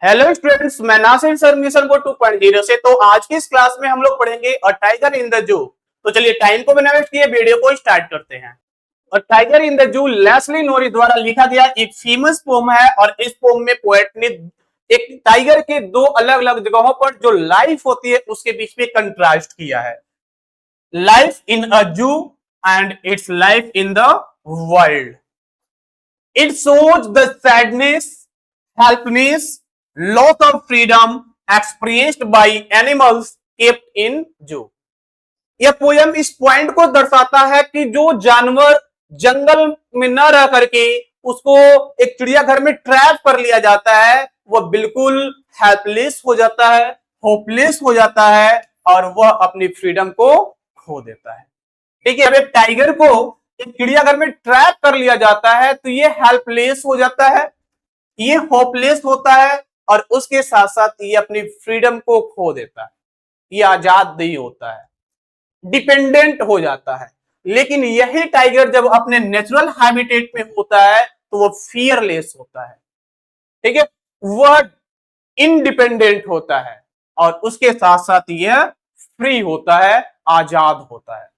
Hello students, मैं Nasir sir mission को 2.0 से। तो आज की इस क्लास में हम लोग पढ़ेंगे अ टाइगर इन द जू। तो चलिए टाइम को बिना वेस्ट किए वीडियो को स्टार्ट करते हैं। A tiger in the zoo Leslie Norris द्वारा लिखा गया एक फेमस पोम है और इस पोम में पोएट ने एक टाइगर के दो अलग अलग जगहों पर जो लाइफ होती है उसके बीच में कंट्रास्ट किया है। लाइफ इन अ जू and it's life in the world. It shows the sadness, helplessness, loss of freedom experienced by animals kept in zoo. यह पोयम इस पॉइंट को दर्शाता है कि जो जानवर जंगल में न रह करके उसको एक चिड़ियाघर में ट्रैप कर लिया जाता है, वह बिल्कुल हेल्पलेस हो जाता है, होपलेस हो जाता है और वह अपनी फ्रीडम को खो देता है। ठीक है, अब एक टाइगर को एक चिड़ियाघर में ट्रैप कर लिया जाता है तो ये हेल्पलेस हो जाता है, ये होपलेस होता है और उसके साथ साथ ये अपनी फ्रीडम को खो देता है, ये आजाद नहीं होता है, डिपेंडेंट हो जाता है। लेकिन यही टाइगर जब अपने नेचुरल हैबिटेट में होता है तो वो फियरलेस होता है। ठीक है, वह इंडिपेंडेंट होता है और उसके साथ साथ यह फ्री होता है, आजाद होता है।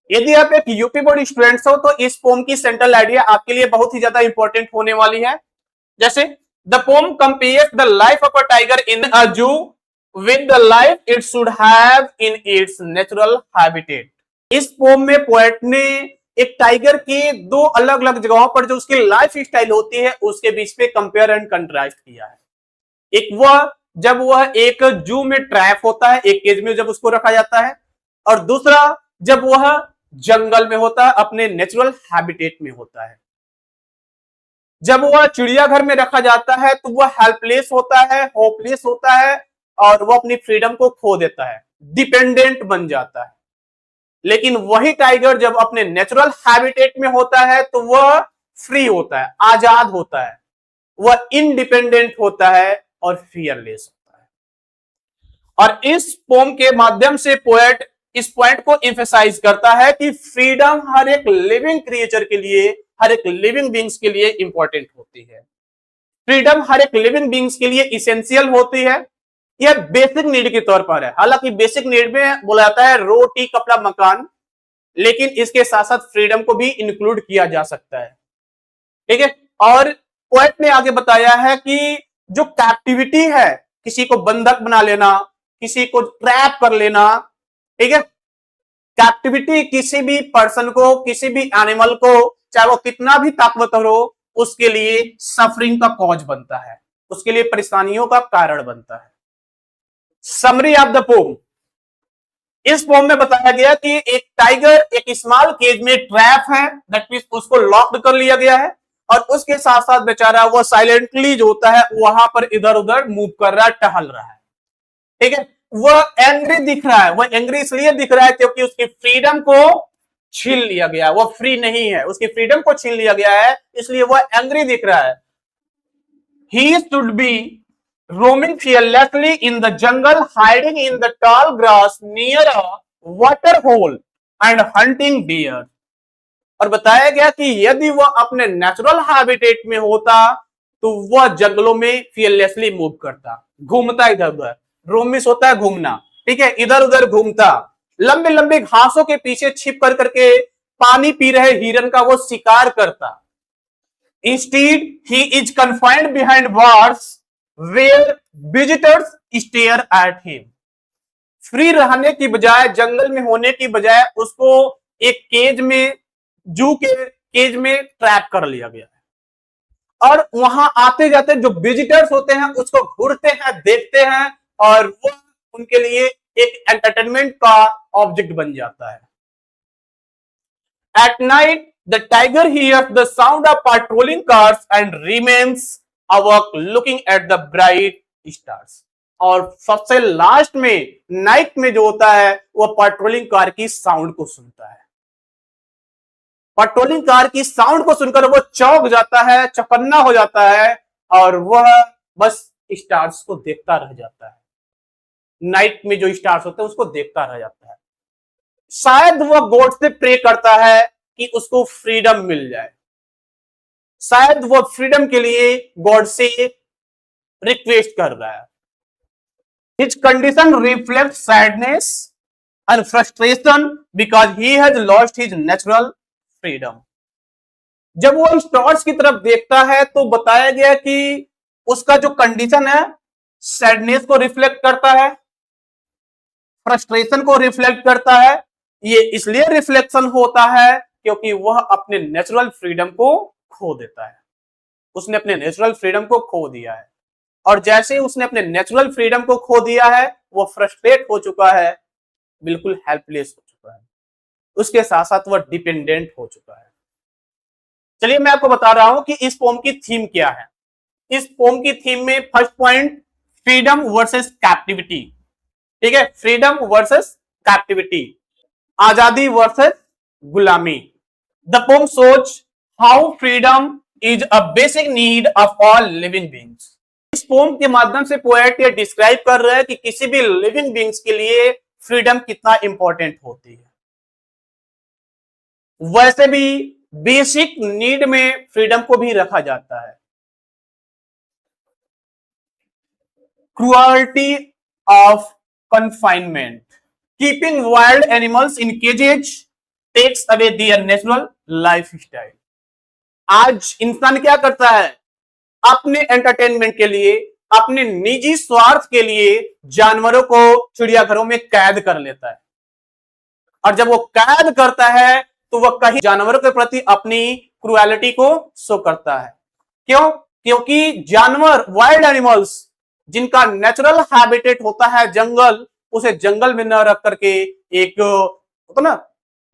यदि आप एक यूपी बोर्ड स्टूडेंट्स हो तो इस पोम की सेंट्रल आइडिया आपके लिए बहुत ही ज्यादा इंपॉर्टेंट होने वाली है। जैसे the pome compares the life of a tiger इन अ जू with the life it should have in its natural habitat. इस पोम में पोएट ने एक टाइगर के दो अलग अलग जगहों पर जो उसकी लाइफ स्टाइल होती है उसके बीच में कंपेयर एंड कंट्रास्ट किया है। एक वह जब वह एक जू में ट्रैप होता है, एक केज में जब उसको रखा जाता है, और दूसरा जब वह जंगल में होता है, अपने नेचुरल हैबिटेट में होता है। जब वह चिड़ियाघर में रखा जाता है तो वह हेल्पलेस होता है, होपलेस होता है और वह अपनी फ्रीडम को खो देता है, डिपेंडेंट बन जाता है। लेकिन वही टाइगर जब अपने नेचुरल हैबिटेट में होता है तो वह फ्री होता है, आजाद होता है, वह इंडिपेंडेंट होता है और फियरलेस होता है। और इस पोम के माध्यम से पोएट इस पॉइंट को एम्फेसाइज करता है कि फ्रीडम हर एक लिविंग क्रिएचर के लिए, हर एक लिविंग बींग्स के लिए इंपॉर्टेंट होती है। फ्रीडम हर एक लिविंग बींग्स के लिए इसेंशियल होती है। यह बेसिक नीड के तौर पर है। हालांकि बेसिक नीड में बोला जाता है रोटी कपड़ा मकान, लेकिन इसके साथ साथ फ्रीडम को भी इंक्लूड किया जा सकता है। ठीक है, और पोएट ने आगे बताया है कि जो कैप्टिविटी है, किसी को बंधक बना लेना, किसी को ट्रैप कर लेना, ठीक है, कैप्टिविटी किसी भी पर्सन को, किसी भी एनिमल को, चाहे वो कितना भी ताकतवर हो, उसके लिए सफरिंग का कॉज बनता है, उसके लिए परेशानियों का कारण बनता है। Summary of the pome. इस पोम में बताया गया कि एक टाइगर एक स्मॉल केज में ट्रैप है, दैट मींस उसको लॉक्ड कर लिया गया है और उसके साथ साथ बेचारा वो साइलेंटली जो होता है वहां पर इधर उधर मूव कर रहा है, टहल रहा है। ठीक है, वह एंग्री दिख रहा है। वह एंग्री इसलिए दिख रहा है क्योंकि उसकी फ्रीडम को छीन लिया गया है, वह फ्री नहीं है, उसकी फ्रीडम को छीन लिया गया है, इसलिए वह एंग्री दिख रहा है। He should be roaming fearlessly in the jungle, hiding in the tall grass near a water hole and hunting deer. और बताया गया कि यदि वह अपने नेचुरल हैबिटेट में होता तो वह जंगलों में फियरलेसली मूव करता, घूमता इधर उधर। रोमिस होता है घूमना, ठीक है, इधर उधर घूमता, लंबे लंबे घासों के पीछे छिप कर करके पानी पी रहे हिरन का वो शिकार करता। Instead, he is confined behind bars where visitors stare at him. Free रहने की बजाय, जंगल में होने की बजाय उसको एक केज में, जू के केज में ट्रैप कर लिया गया है और वहां आते जाते जो विजिटर्स होते हैं उसको घूरते हैं, देखते हैं और वो उनके लिए एक एंटरटेनमेंट का ऑब्जेक्ट बन जाता है। At night, the tiger hears the sound of patrolling cars and remains awake looking at the bright stars. और सबसे लास्ट में नाइट में जो होता है वह पेट्रोलिंग कार की साउंड को सुनता है। पेट्रोलिंग कार की साउंड को सुनकर वो चौंक जाता है, चौकन्ना हो जाता है और वह बस स्टार्स को देखता रह जाता है। नाइट में जो स्टार्स होते हैं उसको देखता रह जाता है। शायद वह गॉड से प्रे करता है कि उसको फ्रीडम मिल जाए, शायद वह फ्रीडम के लिए गॉड से रिक्वेस्ट कर रहा है। His condition reflect sadness and frustration because he has lost his natural freedom. जब वो इस टॉर्च की तरफ देखता है तो बताया गया कि उसका जो कंडीशन है सैडनेस को रिफ्लेक्ट करता है, फ्रस्ट्रेशन को रिफ्लेक्ट करता है। ये इसलिए रिफ्लेक्शन होता है क्योंकि वह अपने नेचुरल फ्रीडम को खो देता है। उसने अपने नेचुरल फ्रीडम को खो दिया है, और जैसे ही उसने अपने नेचुरल फ्रीडम को खो दिया है वो फ्रस्ट्रेट हो चुका है, बिल्कुल हेल्पलेस हो चुका है, उसके साथ साथ वह डिपेंडेंट हो चुका है। चलिए मैं आपको बता रहा हूं कि इस पोम की थीम क्या है। इस पोम की थीम में first point freedom versus captivity. ठीक है, फ्रीडम वर्सेस कैप्टिविटी, आजादी वर्सेस गुलामी। द पोम सोच how freedom is a basic need of all living beings. इस पोम के माध्यम से पोएट ये डिस्क्राइब कर रहा है कि किसी भी लिविंग बीइंग्स के लिए फ्रीडम कितना इंपॉर्टेंट होती है। वैसे भी बेसिक नीड में फ्रीडम को भी रखा जाता है। Cruelty of confinement. Keeping wild animals in cages takes away their natural lifestyle. आज इंसान क्या करता है? अपने एंटरटेनमेंट के लिए, अपने निजी स्वार्थ के लिए जानवरों को चिड़ियाघरों में कैद कर लेता है, और जब वो कैद करता है तो वह कहीं जानवरों के प्रति अपनी क्रुएलिटी को शो करता है। क्यों? क्योंकि जानवर, वाइल्ड एनिमल्स, जिनका नेचुरल हैबिटेट होता है जंगल, उसे जंगल में न रख करके एक होता ना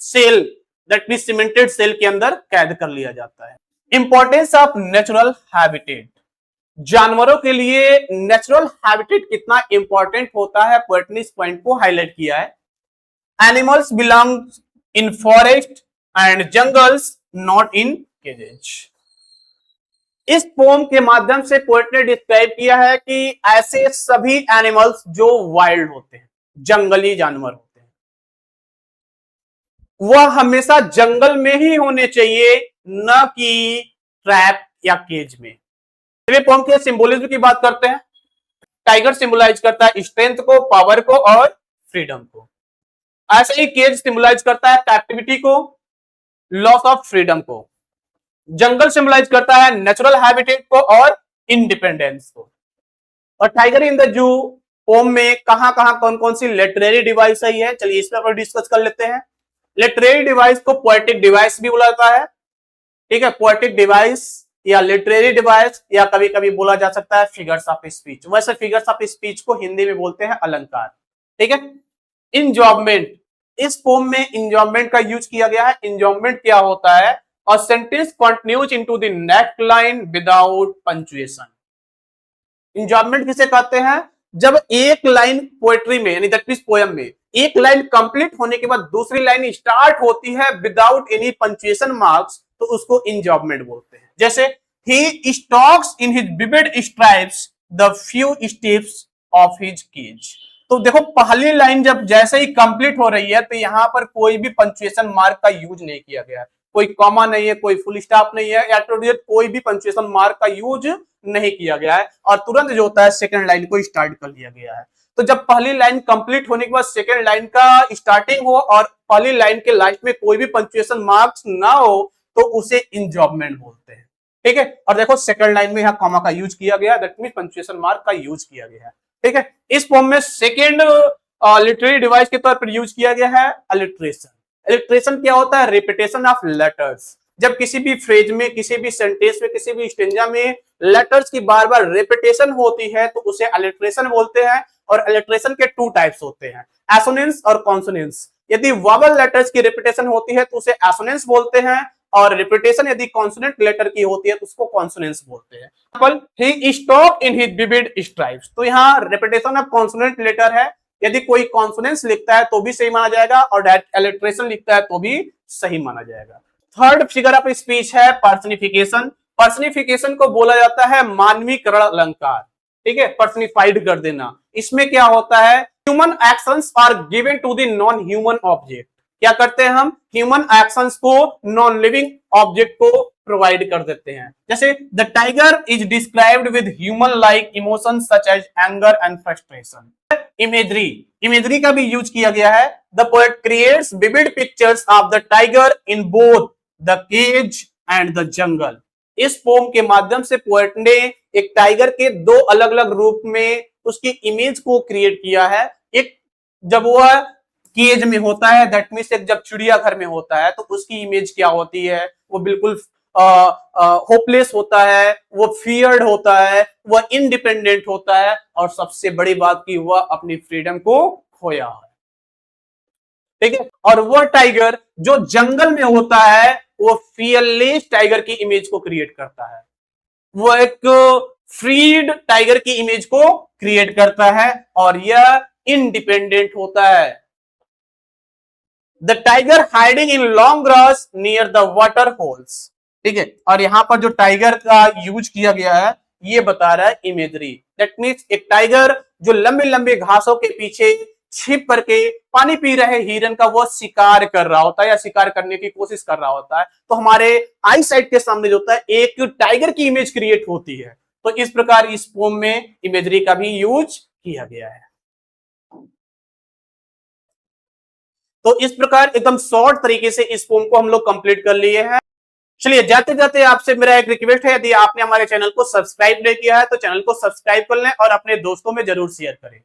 cell, that means cemented cell के अंदर कैद कर लिया जाता है। Importance of natural habitat. जानवरों के लिए नेचुरल हैबिटेट कितना इंपॉर्टेंट होता है, पोएट ने इस पॉइंट को हाईलाइट किया है। Animals belong in forest and jungles, not in cages. इस पोम के माध्यम से पोएट ने डिस्क्राइब किया है कि ऐसे सभी एनिमल्स जो वाइल्ड होते हैं, जंगली जानवर होते हैं, वह हमेशा जंगल में ही होने चाहिए, न कि ट्रैप या केज में। चलिए पोम के सिंबोलिज्म की बात करते हैं। टाइगर सिंबलाइज करता है स्ट्रेंथ को, पावर को और फ्रीडम को। ऐसे ही केज सिंबलाइज करता है कैप्टिविटी को, लॉस ऑफ फ्रीडम को। जंगल सिंबलाइज करता है नेचुरल हैबिटेट को और इंडिपेंडेंस को। और tiger in the zoo poem में कहां कौन कौन सी लिटरेरी डिवाइस है, चलिए इस पर डिस्कस कर लेते हैं। लिटरेरी डिवाइस को पोएटिक डिवाइस भी बोला जाता है। ठीक है, पोएटिक डिवाइस या लिटरेरी डिवाइस, या कभी कभी बोला जा सकता है फिगर्स ऑफ स्पीच। वैसे फिगर्स ऑफ स्पीच को हिंदी में बोलते हैं अलंकार। ठीक है। इंजॉयमेंट, इस पोम में इंजॉयमेंट का यूज किया गया है। इंजॉयमेंट क्या होता है? A sentence continues into the next line without punctuation. Enjambment किसे कहते हैं? जब एक लाइन पोएट्री में, यानी दैट मींस पोएम में, एक लाइन कंप्लीट होने के बाद दूसरी लाइन स्टार्ट होती है विदाउट एनी पंक्चुएशन मार्क्स, तो उसको इंजॉयमेंट बोलते हैं। जैसे he stalks in his vivid stripes the few steps of his cage. तो देखो पहली लाइन जब जैसे ही कंप्लीट हो रही है तो यहां पर कोई भी पंक्चुएशन मार्क का यूज नहीं किया गया है, कोई कॉमा नहीं है, कोई फुल स्टॉप नहीं है, या कोई भी पंक्चुएशन मार्क का यूज नहीं किया गया है, और तुरंत जो होता है सेकंड लाइन को स्टार्ट कर लिया गया है। तो जब पहली लाइन कंप्लीट होने के बाद सेकंड लाइन का स्टार्टिंग हो और पहली लाइन के लास्ट में कोई भी पंक्चुएशन मार्क्स ना हो तो उसे इंजॉयमेंट बोलते हैं। ठीक है, और देखो सेकंड लाइन में यहाँ कॉमा का यूज किया गया, दैट मींस पंक्चुएशन मार्क का यूज किया गया है। ठीक है, इस पोम में सेकंड लिटरेरी डिवाइस के तौर पर यूज किया गया है अलिट्रेशन। अलिट्रेशन क्या होता है? Repetition of letters. जब किसी भी फ्रेज में, किसी भी सेंटेंस में, किसी भी स्टेंजा में लेटर्स की बार बार रिपीटेशन होती है तो उसे अलिट्रेशन बोलते हैं। और अलिट्रेशन के टू टाइप्स होते हैं, एसोनेंस और कॉन्सोनेंस। यदि वोवेल लेटर्स की रिपीटेशन होती है तो उसे एसोनेंस बोलते हैं, और रिपीटेशन यदि कॉन्सोनेंट लेटर की होती है तो उसको कॉन्सोनेंस बोलते हैं। He stalk in his vivid stripes, तो यहाँ रिपीटेशन ऑफ कॉन्सोनेंट लेटर है। यदि कोई कॉन्सोनेंस लिखता है तो भी सही माना जाएगा, और अलिट्रेशन लिखता है तो भी सही माना जाएगा। थर्ड फिगर ऑफ स्पीच है पर्सनिफिकेशन। पर्सनिफिकेशन को बोला जाता है मानवीकरण अलंकार। ठीक है, पर्सनिफाइड कर देना। इसमें क्या होता है? Human actions are given to the non human object. क्या करते हैं हम, ह्यूमन एक्शंस को नॉन लिविंग ऑब्जेक्ट को प्रोवाइड कर देते हैं। जैसे the tiger is described with human like emotion such as anger and frustration. Imagery का भी यूज किया गया है। The poet creates vivid pictures of the tiger in both the cage and the jungle. इस पोम के माध्यम से poet ने एक टाइगर के दो अलग अलग रूप में उसकी इमेज को क्रिएट किया है। एक जब वह केज में होता है, दैट मीन्स एक जब चिड़ियाघर में होता है, तो उसकी इमेज क्या होती है, वो बिल्कुल होपलेस होता है, वो फियर्ड होता है, वह इंडिपेंडेंट होता है, और सबसे बड़ी बात की वह अपनी फ्रीडम को खोया है। ठीक है। और वह टाइगर जो जंगल में होता है वो फियरलेस टाइगर की इमेज को क्रिएट करता है, वो एक फ्रीड टाइगर की इमेज को क्रिएट करता है, और यह इंडिपेंडेंट होता है। The tiger hiding in long grass near the water holes. ठीक है। और यहां पर जो टाइगर का यूज किया गया है ये बता रहा है इमेजरी। दैट मीन्स एक टाइगर जो लंबे लंबे घासों के पीछे छिप करके पानी पी रहे हिरन का वो शिकार कर रहा होता है या शिकार करने की कोशिश कर रहा होता है, तो हमारे आई साइट के सामने जो होता है एक टाइगर की इमेज क्रिएट होती है। तो इस प्रकार इस पोम में इमेजरी का भी यूज किया गया है। तो इस प्रकार एकदम शॉर्ट तरीके से इस पोम को हम लोग कंप्लीट कर लिए हैं। चलिए जाते जाते आपसे मेरा एक रिक्वेस्ट है, यदि आपने हमारे चैनल को सब्सक्राइब नहीं किया है तो चैनल को सब्सक्राइब कर लें और अपने दोस्तों में जरूर शेयर करें।